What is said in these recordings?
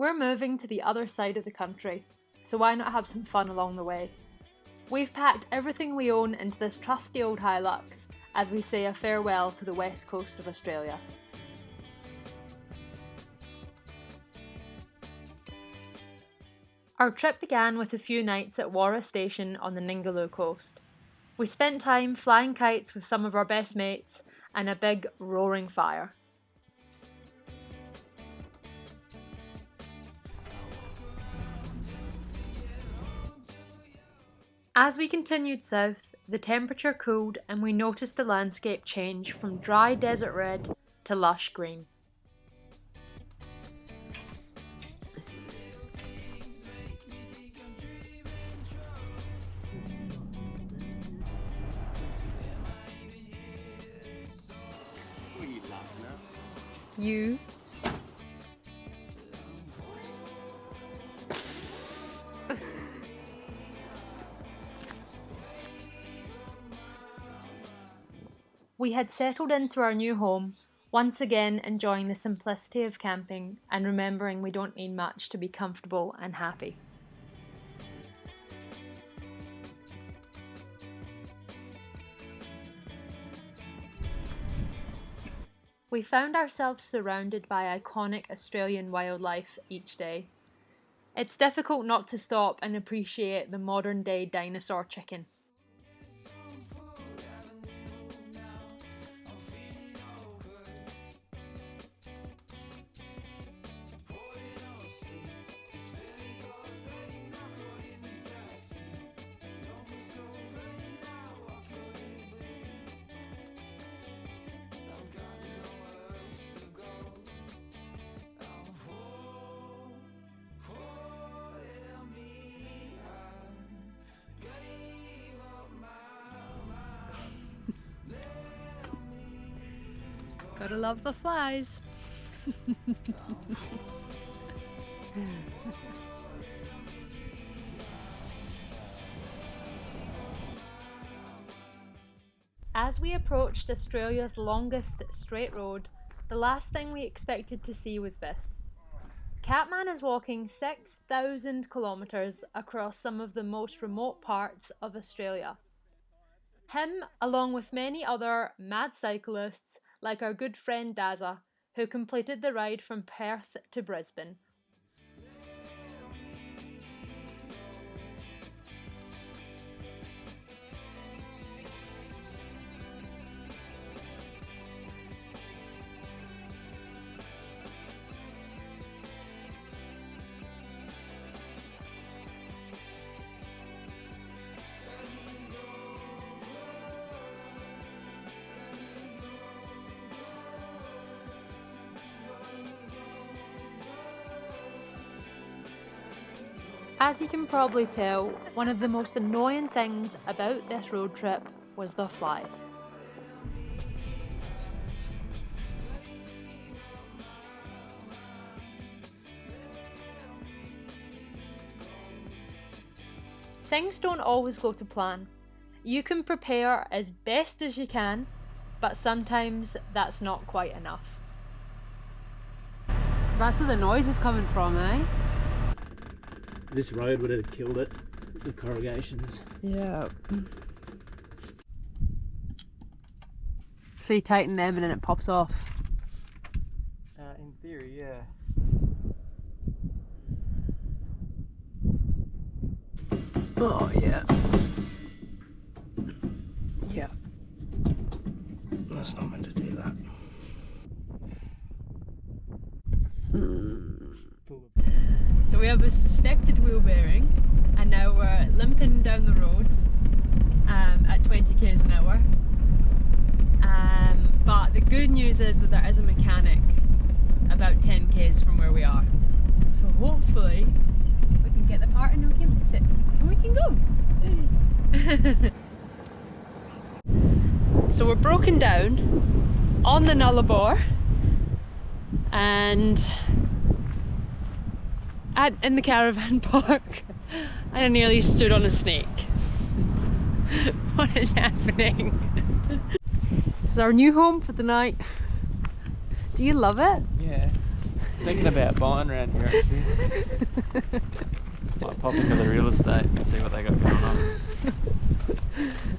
We're moving to the other side of the country, so why not have some fun along the way? We've packed everything we own into this trusty old Hilux as we say a farewell to the west coast of Australia. Our trip began with a few nights at Warrora station on the Ningaloo Coast. We spent time flying kites with some of our best mates and a big roaring fire. As we continued south, the temperature cooled and we noticed the landscape change from dry desert red to lush green. You. We had settled into our new home, once again enjoying the simplicity of camping and remembering we don't need much to be comfortable and happy. We found ourselves surrounded by iconic Australian wildlife each day. It's difficult not to stop and appreciate the modern day dinosaur chicken. Gotta love the flies. As we approached Australia's longest straight road, the last thing we expected to see was this. Catman is walking 6,000 kilometres across some of the most remote parts of Australia. Him, along with many other mad cyclists, like our good friend Daza, who completed the ride from Perth to Brisbane. As you can probably tell, one of the most annoying things about this road trip was the flies. Things don't always go to plan. You can prepare as best as you can, but sometimes that's not quite enough. That's where the noise is coming from, eh? This road would have killed it, the corrugations. Yeah. So you tighten them and then it pops off? In theory, yeah. Oh, yeah. Yeah. That's not meant to do that. So we have a suspected wheel bearing and now we're limping down the road at 20 k's an hour. But the good news is that there is a mechanic about 10 k's from where we are. So hopefully we can get the part and we can fix it and we can go. So we're broken down on the Nullarbor and in the caravan park and I nearly stood on a snake. What is happening? This is our new home for the night. Do you love it? Yeah. Thinking about buying around here actually. Might pop into the real estate and see what they got going on.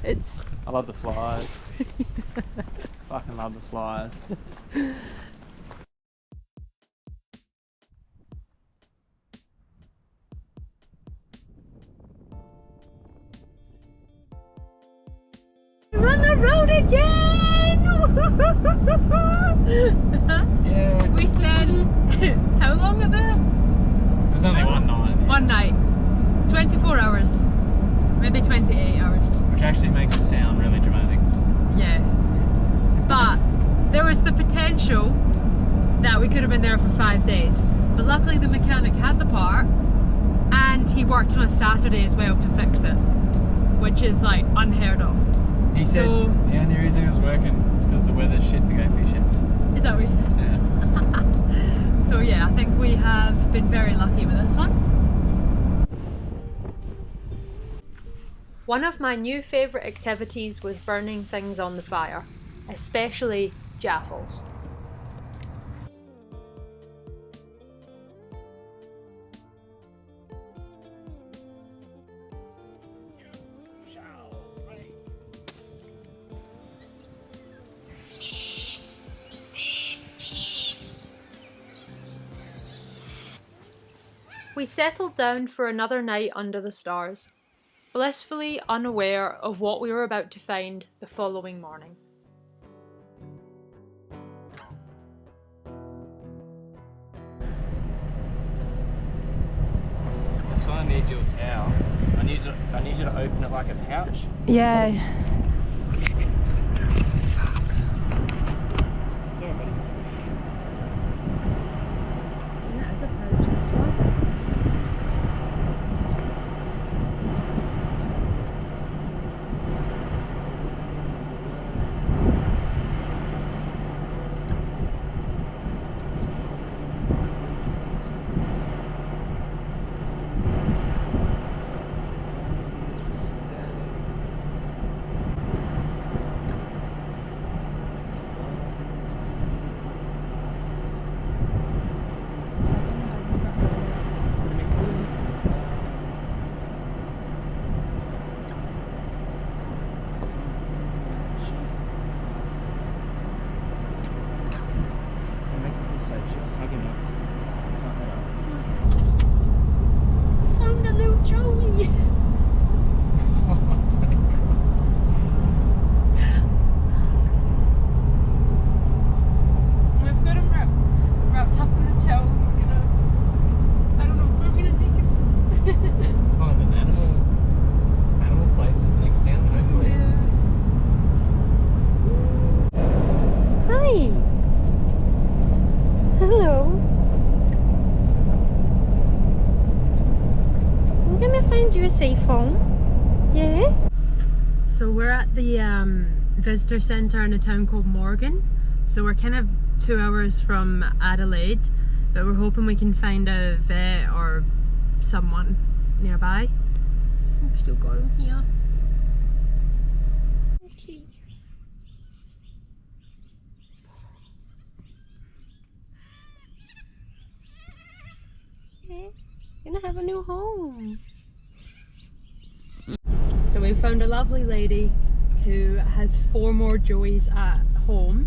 It's... I love the flyers. Fucking love the flyers. We're on the road again! Yeah. We spent how long at there? It was only one night. One night. 24 hours. Maybe 28 hours. Which actually makes it sound really dramatic. Yeah. But there was the potential that we could have been there for 5 days. But luckily the mechanic had the part and he worked on a Saturday as well to fix it. Which is like unheard of. He said the only reason it was working is because the weather's shit to go fishing. Is that what you said? Yeah. So yeah, I think we have been very lucky with this one. One of my new favourite activities was burning things on the fire, especially jaffles. We settled down for another night under the stars, blissfully unaware of what we were about to find the following morning. That's why I need your towel. I need you to open it like a pouch. Yeah. Sorry, buddy. That is a pouch, this one. Found a little Joey! We've got him wrapped up in a towel. We're gonna, I don't know, where we're gonna take him. Find an animal place next town, hopefully. Hi! Hello! I'm gonna find you a safe home. Yeah? So we're at the visitor centre in a town called Morgan. So we're kind of 2 hours from Adelaide, but we're hoping we can find a vet or someone nearby. I'm still going here. Okay. Yeah, gonna have a new home. So we found a lovely lady who has 4 more Joeys at home,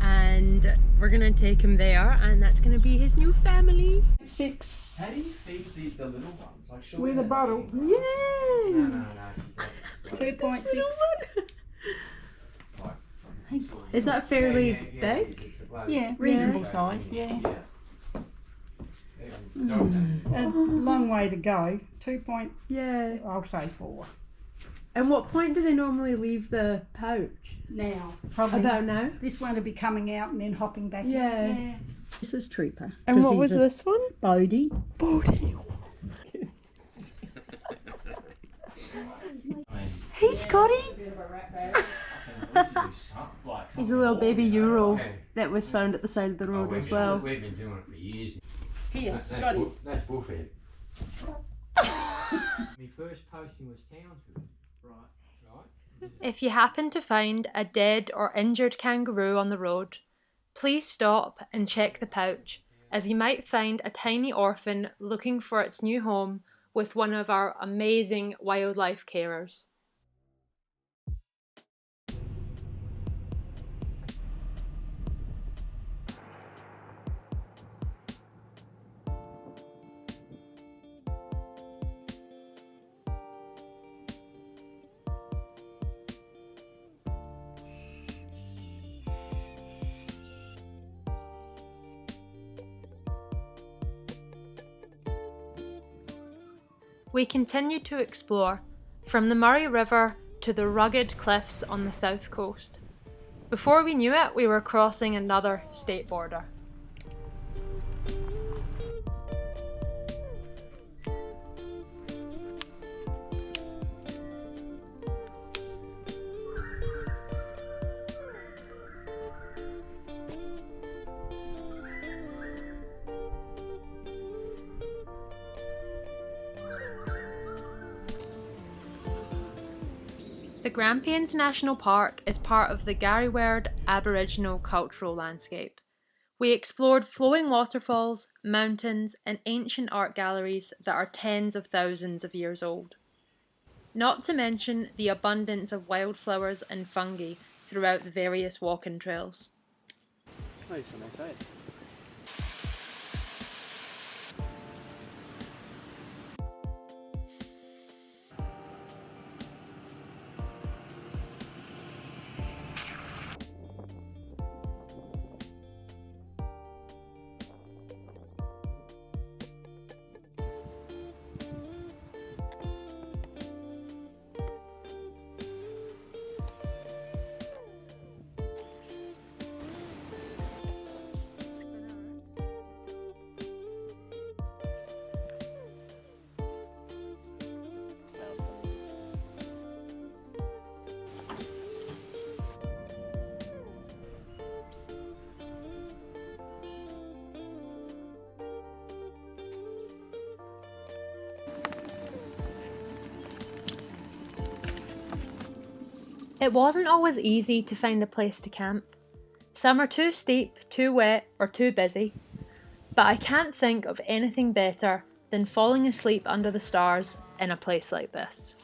and we're gonna take him there, and that's gonna be his new family. 6 How do you feed the little ones? Like, with a bottle. Yay! No. 2.6. Is that fairly big? Yeah, reasonable size, yeah. A long way to go. 2 point, Yeah. I'll say 4. And what point do they normally leave the pouch? Now, probably About now? this one will be coming out and then hopping back Yeah. in. Yeah. This is Trooper. And what was this one? Bodie. Bodie. Hey, Scotty! He's a little baby Euro that was found at the side of the road as well. We've been doing it for years. Here, Scotty. That's bullfed. My first posting was Townsville. Right. If you happen to find a dead or injured kangaroo on the road, please stop and check the pouch, as you might find a tiny orphan looking for its new home with one of our amazing wildlife carers. We continued to explore, from the Murray River to the rugged cliffs on the south coast. Before we knew it, we were crossing another state border. The Grampians National Park is part of the Garrywerd Aboriginal cultural landscape. We explored flowing waterfalls, mountains, and ancient art galleries that are tens of thousands of years old. Not to mention the abundance of wildflowers and fungi throughout the various walking trails. Nice when I say it. It wasn't always easy to find a place to camp. Some are too steep, too wet, or too busy. But I can't think of anything better than falling asleep under the stars in a place like this.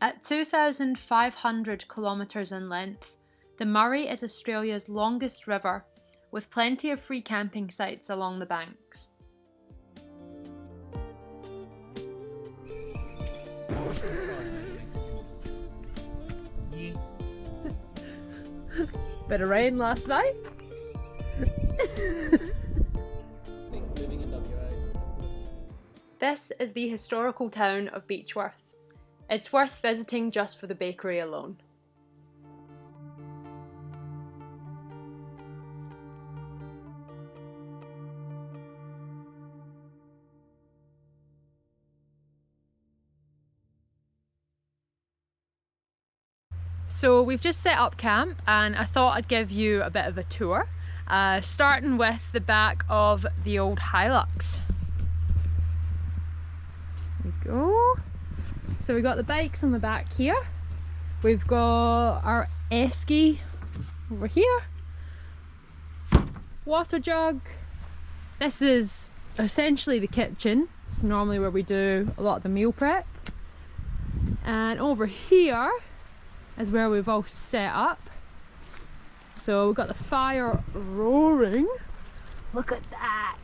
At 2,500 kilometres in length, the Murray is Australia's longest river, with plenty of free camping sites along the banks. Bit of rain last night. This is the historical town of Beechworth. It's worth visiting just for the bakery alone. So we've just set up camp and I thought I'd give you a bit of a tour, starting with the back of the old Hilux. There we go. So we've got the bikes on the back here. We've got our esky over here. Water jug. This is essentially the kitchen. It's normally where we do a lot of the meal prep. And over here is where we've all set up. So we've got the fire roaring. Look at that.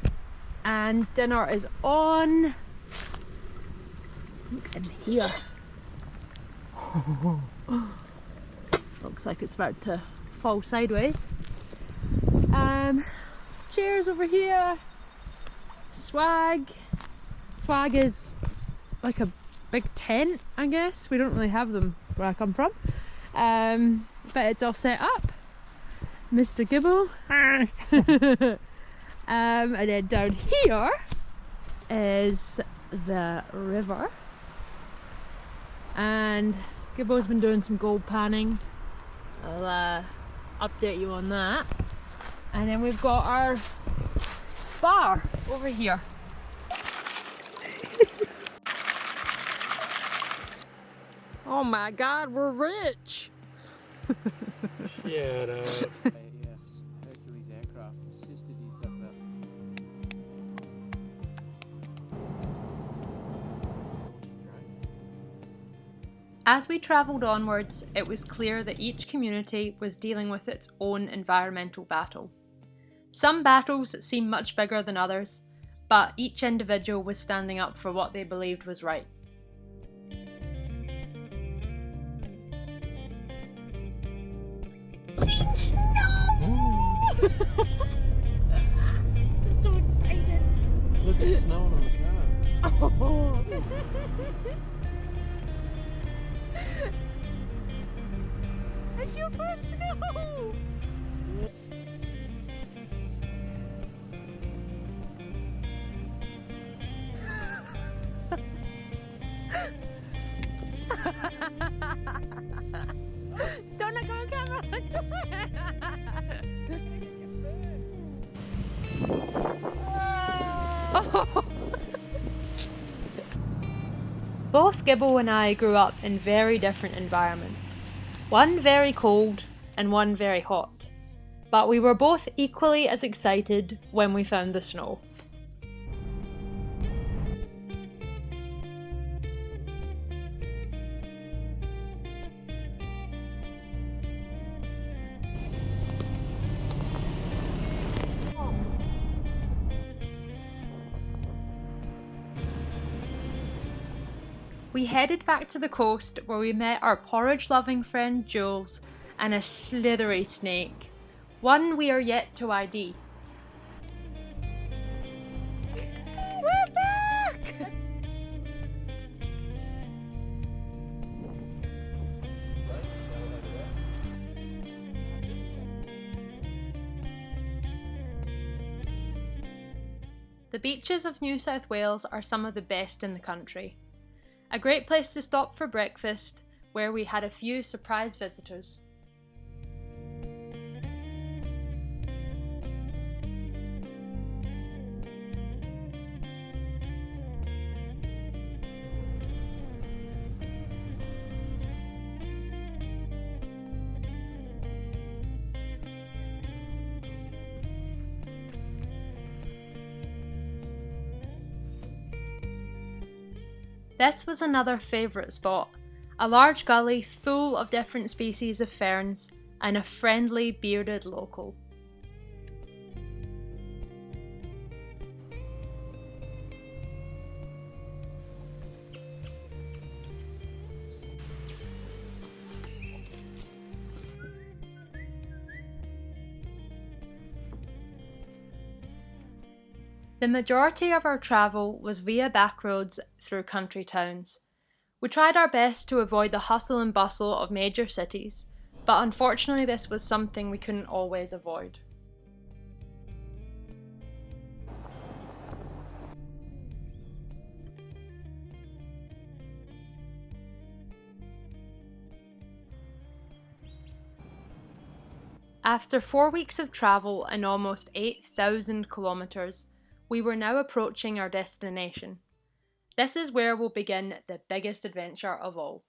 And dinner is on. Look in here. Looks like it's about to fall sideways. Chairs over here. Swag. Swag is like a big tent, I guess. We don't really have them where I come from. But it's all set up. Mr. Gibble. And then down here is the river. And Gibbo's been doing some gold panning. I'll update you on that. And then we've got our bar over here. Oh my god, we're rich! Shut up. AF's Hercules aircraft assisted yourself up. As we travelled onwards, it was clear that each community was dealing with its own environmental battle. Some battles seemed much bigger than others, but each individual was standing up for what they believed was right. So excited! Look, it's snowing on the car. Oh. It's your first snow! Don't look on camera! Both Gibble and I grew up in very different environments. One very cold and one very hot. But we were both equally as excited when we found the snow. We headed back to the coast where we met our porridge-loving friend Jules and a slithery snake, one we are yet to ID. We're back! The beaches of New South Wales are some of the best in the country. A great place to stop for breakfast, where we had a few surprise visitors. This was another favourite spot, a large gully full of different species of ferns and a friendly bearded local. The majority of our travel was via back roads through country towns. We tried our best to avoid the hustle and bustle of major cities, but unfortunately this was something we couldn't always avoid. After 4 weeks of travel and almost 8,000 kilometres, we were now approaching our destination. This is where we'll begin the biggest adventure of all.